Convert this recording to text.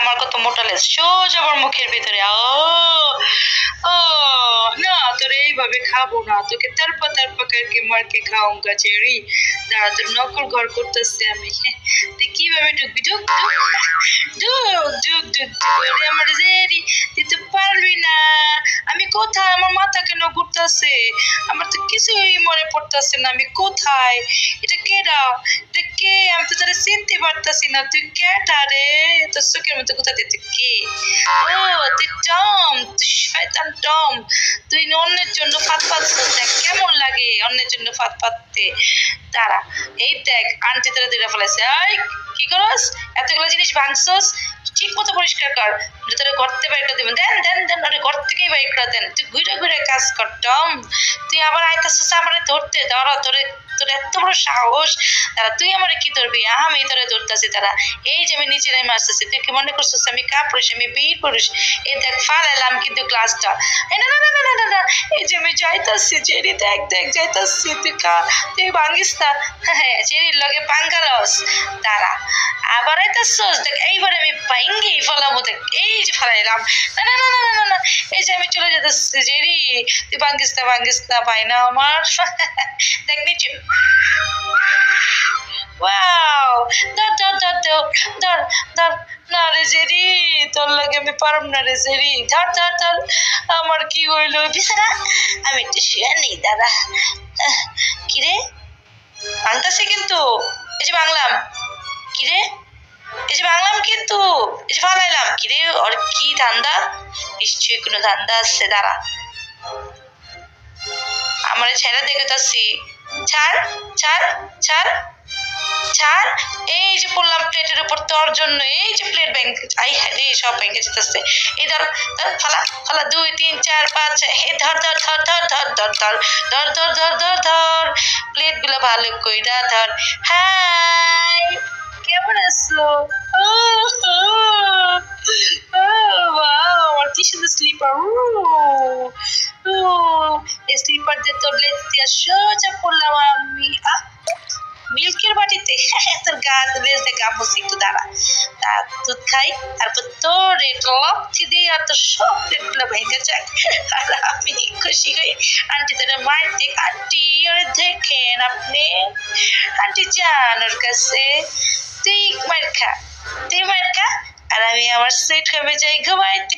আমার কত মোটা লেজ, সোজা আমার মুখের ভিতরে। ও না, তোর এইভাবে খাবো না, তোকে তারপা তারপা করকে মারকে খাওয়াঙ্গা চেরি। দাঁড়া, তোর নকল ঘর করতেছে আমি। তুই কিভাবে ঢুকবি? ঢুক ঢুক ঢুক ঢুক ঢুক আমার জেরি, তুই তো পারবি না। আমি কোথায়? আমার মাথা কেন ঘুরতেছে? আমার তো কিছুই মনে পড়তেছে না, আমি কোথায়? এটা কেডা? এটা কে? আমি তো তারা চিনতে পারতাছি না। তুই কেডা রে? তোর চোখের মতো কোথা দিয়ে তুই কে? ও তুই টম, তুই শয়তান টম। তুই অন্যের জন্য ফাঁদ পাতছিস, দেখ কেমন লাগে অন্যের জন্য ফাঁদ পাততে। দাঁড়া, এই দেখ আন্টি তোরা দিলে ফেলেছে। এই কি করস? এতগুলো জিনিস ভাঙছস, ঠিক মতো পরিষ্কার কর। তোরা ঘর থেকে বাইর করে দিবেন। দেন দেন দেন, ওরে ঘর থেকেই বাইর করে দেন। তুই ঘুরে ঘুরে কাজ কর টম। তুই আবার আইতাছিস আমারে ধরতে? দাঁড়া, তোরে তোর এত বড় সাহস! তারা তুই আমারে কি ধরবি? আমি তোরে ধরতেছি। তারা এই যে আমি নিচে নেমে আসতেছি, তুই কি মনে করছিস আমি কাপুরুষ, আমি বীর পুরুষ? এই দেখ ফালাইলাম কিন্তু ক্লাসটা। না না না না না না না, এই যে আমি যাইতাছি চেরি, দেখ দেখ যাইতাছি। তুই ভাঙিস না। হ্যাঁ, চেরির লগে পাঙ্গালস। দাঁড়া, আবার আইতাছস, দেখ এইবার আমি ভাঙ্গি ফলামো। দেখ এই যে ফালাইলাম। না না না না না না, এই যে আমি চলে যেতেছি চেরি, তুই ভাঙ্গিস না ভাই না আমার। দেখ নিচে। ওয়াও, ধর ধর ধর ধর ধর ধর। না রে জেরি, তোর লাগে আমি পারব না রে জেরি। ধর ধর ধর। আমার কি হইলো বিছানা? আমি একটু শুয়ে নেই, দাদা। কিরে ভাঙতাছে কিন্তু, এই যে ভাঙলাম। কিরে, এই যে ভাঙলাম কিন্তু, এই যে ফালাইলাম। কিরে ওর কি ধান্দা? নিশ্চয়ই কোনো ধান্দা আছে। দাঁড়া, আমার ছেড়ে দেখে যাচ্ছি। ছাড় ছাড় ছাড় ছাড়। এই যে পড়লাম প্লেটের উপর তোর জন্য। এই যে প্লেট ব্যাংক, আই রে সব ভেঙে যেতেছে। এই ধর ধর, ফালা ফালা, 2 3 4 5 6। এই ধর ধর ধর ধর ধর ধর ধর ধর ধর ধর ধর ধর। প্লেট গুলো ভালো কইরা ধর। হাই, কেমন আছো? আমার কি সুন্দর স্লিপার। এই স্লিপার দিয়ে তোর লেজ দিয়া সোজা পড়লাম আমি মিল্কের বাটিতে। তোর গা লেজ দিয়ে গা মুছি একটু। দাঁড়া, দুধ খাই, তারপর তোর লক্ষ্য দিয়ে আর তোর সব প্লেটগুলো ভেঙে যায়। আর আমি খুশি হই। আন্টি তোর মায়ের দেখ, আন্টি ওরে দেখেন আপনি, আন্টি যান ওর কাছে। তুই মার খা, তুই মার খা, আর আমি আমার সুইট খাবে যাই ঘুমাইতে।